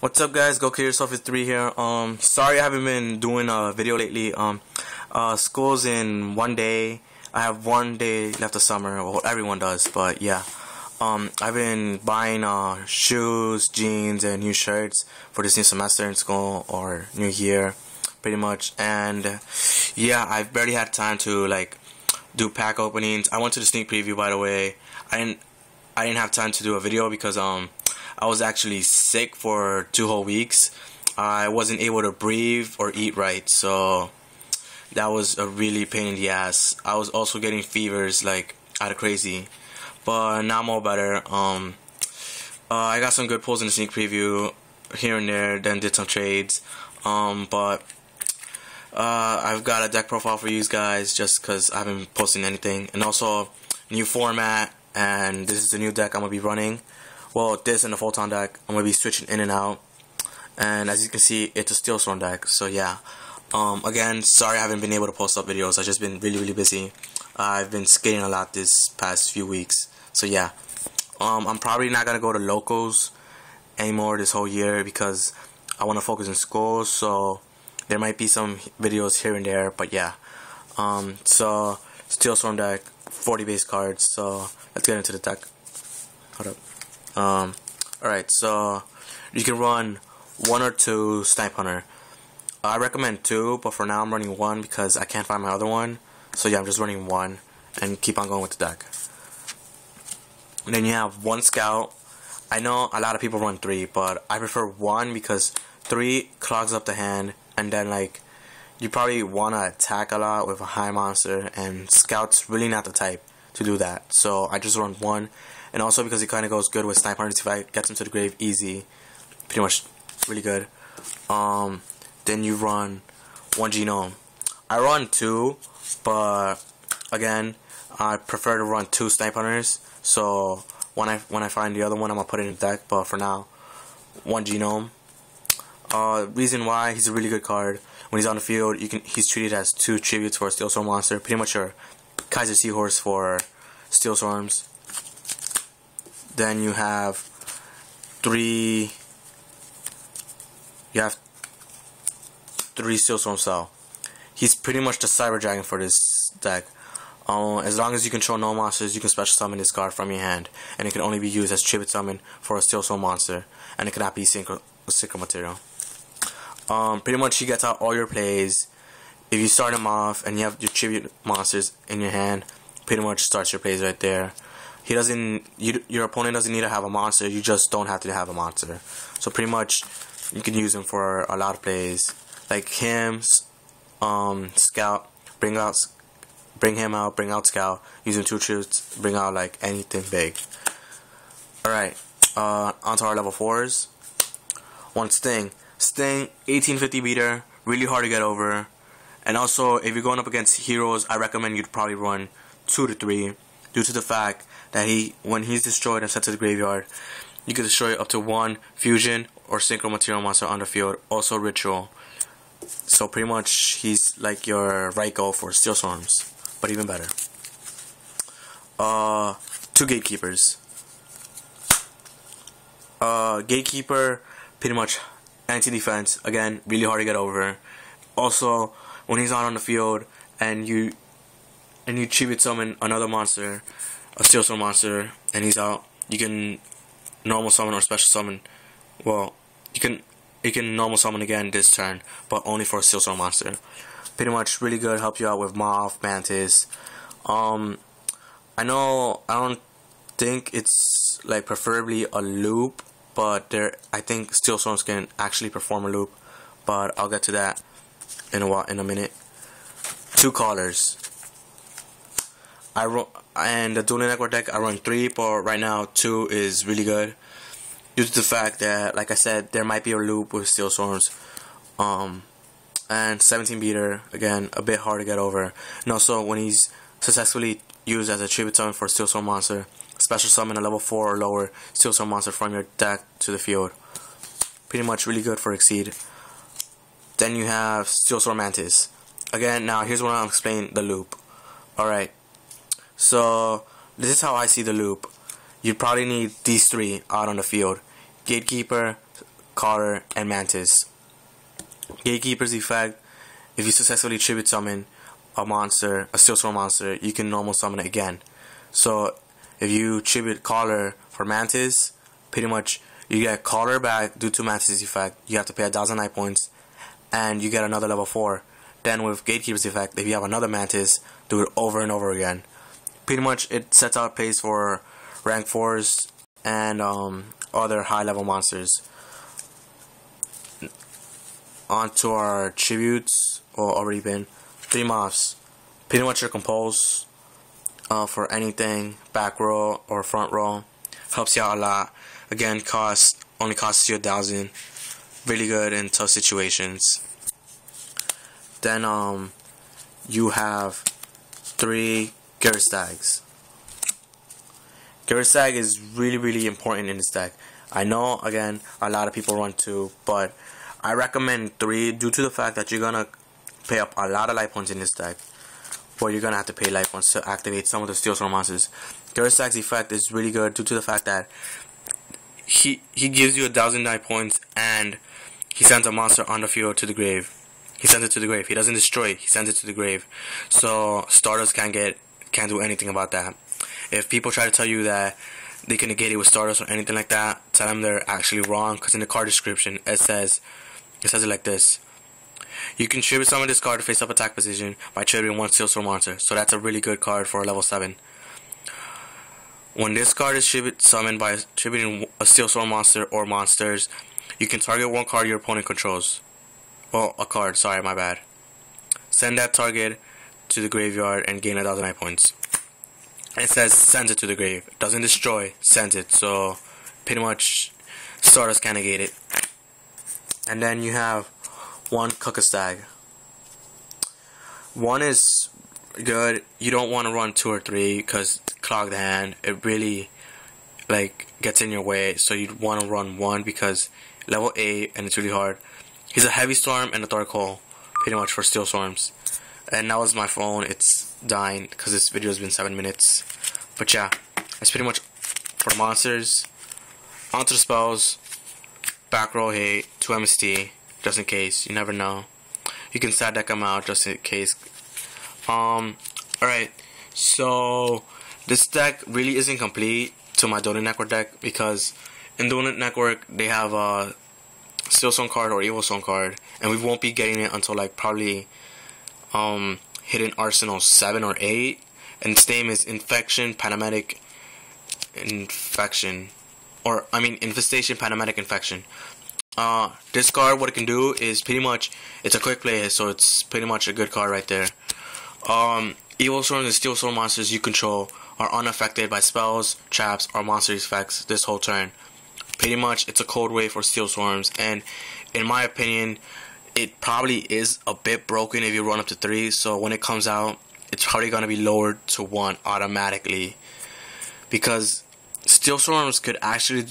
What's up, guys? Go Kill Yourself is 3 here. Sorry I haven't been doing a video lately. School's in 1 day. I have 1 day left of summer. Well, everyone does, but yeah. I've been buying shoes, jeans, and new shirts for this new semester in school or new year, pretty much. And yeah, I've barely had time to do pack openings. I went to the sneak preview, by the way. I didn't have time to do a video because I was actually sick for 2 whole weeks. I wasn't able to breathe or eat right, so that was a really pain in the ass. I was also getting fevers like out of crazy, but now I'm all better. I got some good pulls in the sneak preview here and there, then did some trades. But I've got a deck profile for you guys just because I haven't been posting anything, and also new format. And this is the new deck I'm gonna be running. Well, this and the Photon deck, I'm gonna be switching in and out. And as you can see, it's a Steelswarm deck. So yeah. Again, sorry I haven't been able to post up videos. I've just been really busy. I've been skating a lot this past few weeks. So yeah. I'm probably not gonna go to locals anymore this whole year because I want to focus in school. So there might be some videos here and there, but yeah. So Steelswarm deck, 40 base cards. So let's get into the deck. Hold up. Alright, so you can run 1 or 2 Snipe Hunter. I recommend 2, but for now I'm running 1 because I can't find my other one. So yeah, I'm just running 1 and keep on going with the deck. And then you have 1 Scout. I know a lot of people run 3, but I prefer 1 because 3 clogs up the hand, and then you probably want to attack a lot with a high monster, and Scout's really not the type to do that. So I just run 1. And also because it kind of goes good with Snipe Hunters if I get them to the grave easy. Pretty much really good. Then you run 1 Genome. I run 2, but again, I prefer to run 2 Snipe Hunters. So when I find the other one, I'm gonna put it in the deck. But for now, 1 Genome. Reason why he's a really good card. When he's on the field, he's treated as 2 tributes for a Steelswarm monster. Pretty much your Kaiser Seahorse for Steelswarms. Then you have 3 Steelswarm Cell. He's pretty much the Cyber Dragon for this deck. As long as you control no monsters, you can special summon this card from your hand, and it can only be used as tribute summon for a Steelswarm monster, and it cannot be synchro material. Pretty much he gets out all your plays. If you start him off and you have your tribute monsters in your hand, pretty much starts your plays right there. Your opponent doesn't need to have a monster, you just don't have to have a monster. So pretty much you can use him for a lot of plays. Like him, Scout, bring him out, bring out Scout, using 2 troops, bring out anything big. Alright, onto our level 4s. 1 Sting. Sting, 1850 meter, really hard to get over. And also, if you're going up against heroes, I recommend you'd probably run 2 to 3, due to the fact that when he's destroyed and sent to the graveyard, you can destroy up to 1 fusion or synchro material monster on the field, also ritual. So pretty much he's like your right go for Steelswarms, but even better. 2 Gatekeepers. Gatekeeper, pretty much anti-defense, again, really hard to get over. Also, when he's on the field and you tribute summon another monster, a Steelswarm monster, and he's out, you can normal summon or special summon. Well, you can normal summon again this turn, but only for a Steelswarm monster. Pretty much really good, help you out with Moth, Mantis. I don't think it's preferably a loop, but I think Steelswarms can actually perform a loop, but I'll get to that in a minute. 2 Callers. And the Dueling Network deck, I run 3, but right now 2 is really good, due to the fact that, like I said, there might be a loop with Steelswarms. And 17 beater, again, a bit hard to get over. And also, when he's successfully used as a tribute summon for a Steelswarm monster, special summon a level 4 or lower Steelswarm monster from your deck to the field. Pretty much really good for Exceed. Then you have Steelswarm Mantis. Again, now here's where I'll explain the loop. Alright, so this is how I see the loop. You probably need these 3 out on the field. Gatekeeper, Collar, and Mantis. Gatekeeper's effect: if you successfully tribute summon a monster, a Steelswarm monster, you can normal summon it again. So if you tribute Collar for Mantis, pretty much you get Collar back due to Mantis' effect. You have to pay 1,000 night points, and you get another level 4. Then with Gatekeeper's effect, if you have another Mantis, do it over and over again. Pretty much it sets out pace for rank 4s and other high level monsters. On to our tributes, or already been 3 mobs. Pretty much your compose for anything back row or front row. Helps you out a lot. Again, only costs you 1,000. Really good in tough situations. Then you have 3 Garrett Stags. Garrett Stag is really important in this deck. I know, again, a lot of people run 2, but I recommend 3 due to the fact that you're gonna pay up a lot of life points in this deck. Or you're gonna have to pay life points to activate some of the Steelswarm monsters. Garrett Stag's effect is really good due to the fact that he gives you 1,000 life points and he sends a monster on the field to the grave. He sends it to the grave. He doesn't destroy it. He sends it to the grave. So starters can't do anything about that. If people try to tell you that they can negate it with starters or anything like that, tell them they're actually wrong. Because in the card description it says it like this: you can tribute summon this card to face up attack position by tributing 1 Steelswarm monster. So that's a really good card for a level 7. When this card is summoned by tributing a Steelswarm monster or monsters, you can target 1 card your opponent controls. Oh, a card, sorry, my bad. Send that target to the graveyard and gain 1,000 night points. It says sends it to the grave. It doesn't destroy, sends it. So pretty much starters can negate it. And then you have 1 Cookastag. 1 is good. You don't want to run 2 or 3 because clog the hand. It really gets in your way. So you want to run 1 because level 8 and it's really hard. He's a Heavy Storm and a Dark Hole, pretty much for Steelswarms. And now is my phone. It's dying because this video has been 7 minutes. But yeah, that's pretty much for the monsters. Onto the spells. Back row hate, 2 MST, just in case. You never know. You can side deck them out just in case. Alright, so this deck really isn't complete to my Donut Network deck because in Donut Network they have a Steelswarm card or Evil Stone card, and we won't be getting it until probably Hidden Arsenal 7 or 8, and its name is Infestation Panamatic Infection. Infestation Panamatic Infection. This card, what it can do is pretty much, it's a quick play, so it's pretty much a good card right there. Evil Storms and Steelswarm monsters you control are unaffected by spells, traps, or monster effects this whole turn. Pretty much, it's a code way for Steelswarms, and in my opinion, it probably is a bit broken if you run up to 3, so when it comes out, it's probably going to be lowered to 1 automatically. Because Steelswarms could actually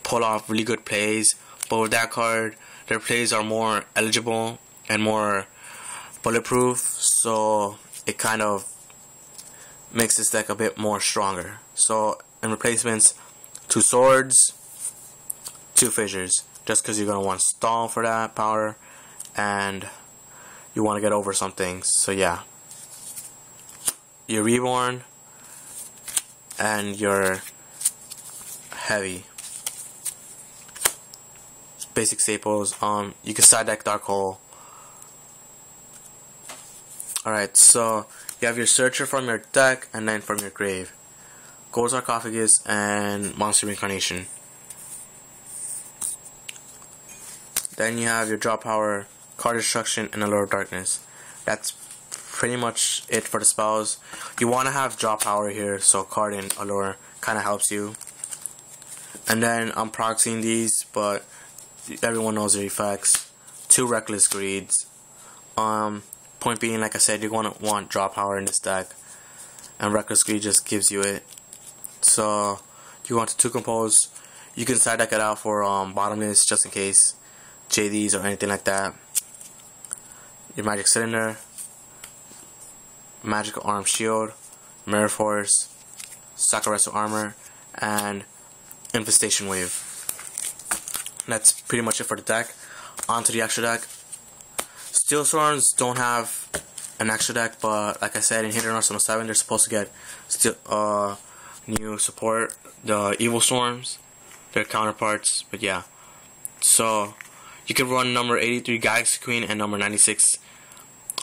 pull off really good plays, but with that card, their plays are more eligible and more bulletproof, so it kind of makes this deck a bit more stronger. So in replacements, 2 swords, 2 fissures, just because you're going to want to stall for that power and you want to get over some things. So yeah, your reborn and your heavy basic staples. You can side deck Dark Hole. Alright, so you have your Searcher from your deck and then from your grave. Gold Sarcophagus and Monster Reincarnation. Then you have your Draw Power, Card Destruction, and Allure of Darkness. That's pretty much it for the spells. You want to have Draw Power here, so Card and Allure kind of helps you. And then I'm proxying these, but everyone knows their effects. 2 Reckless Greeds. Point being, like I said, you're going to want Draw Power in this deck, and Reckless Greed just gives you it. So you want to compose. You can side deck it out for Bottomless just in case. JDs or anything like that. Your Magic Cylinder, Magical Arm Shield, Mirror Force, Sakurasu Armor, and Infestation Wave. that's pretty much it for the deck. On to the extra deck. Steelswarms don't have an extra deck, but like I said, in Hidden Arsenal 7, they're supposed to get new support. The Evil Storms, their counterparts, but yeah. So, you can run number 83 Galaxy Queen and number 96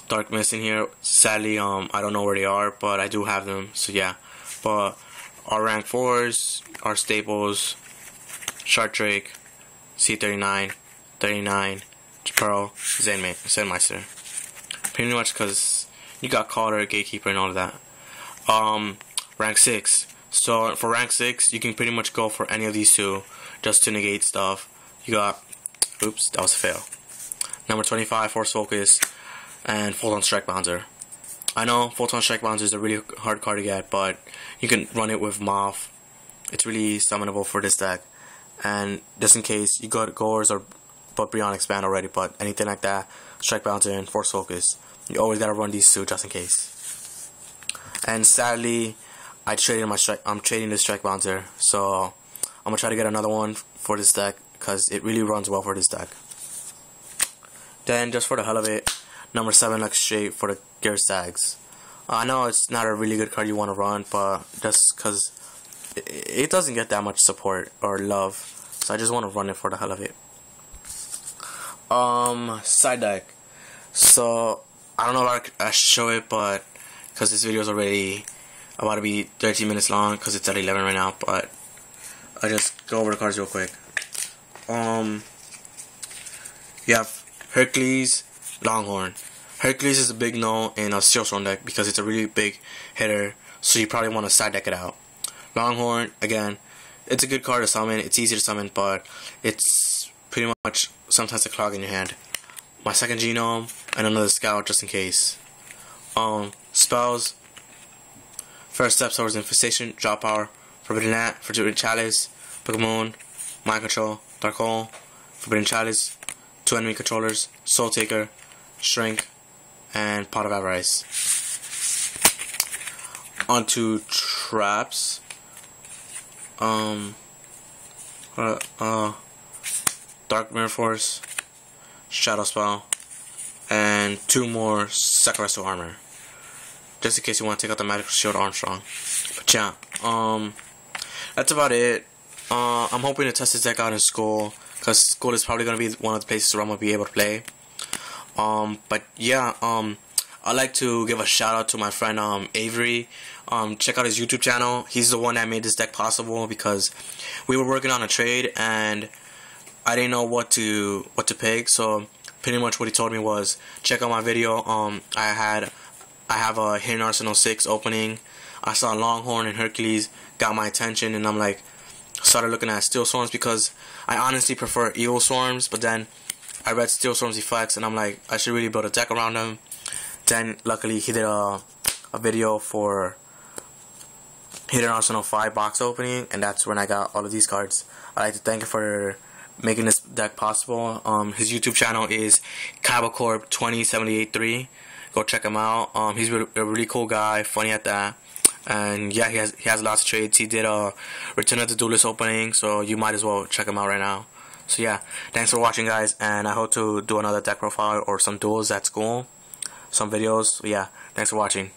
Dark Mist in here. Sadly, I don't know where they are, but I do have them, so yeah. But our rank 4s, our staples, Shark Drake, C39, 39, Pearl, Zenmeister. Pretty much because you got Caller, Gatekeeper, and all of that. Rank 6. So for rank 6, you can pretty much go for any of these two just to negate stuff. You got, oops, that was a fail. Number 25, Force Focus, and Photon Strike Bouncer. I know Photon Strike Bouncer is a really hard card to get, but you can run it with Moth. It's really summonable for this deck. And just in case, you got Gores or but Beyond Expand already, but anything like that, Strike Bouncer and Force Focus, you always gotta run these two just in case. And sadly, I'm trading this Strike Bouncer, so I'm gonna try to get another one for this deck because it really runs well for this deck. Then, just for the hell of it, number 7 Lux Straight for the Gear Stags. I know it's not a really good card you want to run, but just because it doesn't get that much support or love, so I just want to run it for the hell of it. Side deck. So I don't know if I show it, but because this video is already about to be 13 minutes long, because it's at 11 right now. But I just go over the cards real quick. You have Hercules, Longhorn. Hercules is a big no in a Steelswarm deck because it's a really big hitter, so you probably want to side deck it out. Longhorn, again, it's a good card to summon. It's easy to summon, but it's pretty much sometimes a clog in your hand. My second Genome and another Scout just in case. Spells. First Step towards Infestation, Draw Power, Forbidden Chalice, Book of Moon, Mind Control, Dark Hole, Forbidden Chalice, 2 enemy controllers, Soul Taker, Shrink, and Pot of Avarice. Onto traps. Dark Mirror Force, Shadow Spell, and 2 more Sakuretsu Armor, just in case you want to take out the Magical Shield Armstrong. But yeah, that's about it. I'm hoping to test this deck out in school, because school is probably going to be one of the places where I'm going to be able to play. But yeah, I'd like to give a shout out to my friend Avery. Check out his YouTube channel. He's the one that made this deck possible, because we were working on a trade and I didn't know what to pick. So pretty much what he told me was, check out my video. I have a Hidden Arsenal 6 opening. I saw Longhorn and Hercules, got my attention, and I'm like, started looking at Steelswarms, because I honestly prefer Evil Storms, but then I read Steelswarm's effects and I'm like, I should really build a deck around them. Then luckily he did a video for Hidden Arsenal 5 box opening, and that's when I got all of these cards. I'd like to thank him for making this deck possible. His YouTube channel is Cabacorp 20783. Go check him out. He's a really cool guy, funny at that. And yeah, he has lots of trades. He did a Return of the Duelist opening, so you might as well check him out right now. So yeah, thanks for watching, guys, and I hope to do another deck profile or some duels at school, some videos. So yeah, thanks for watching.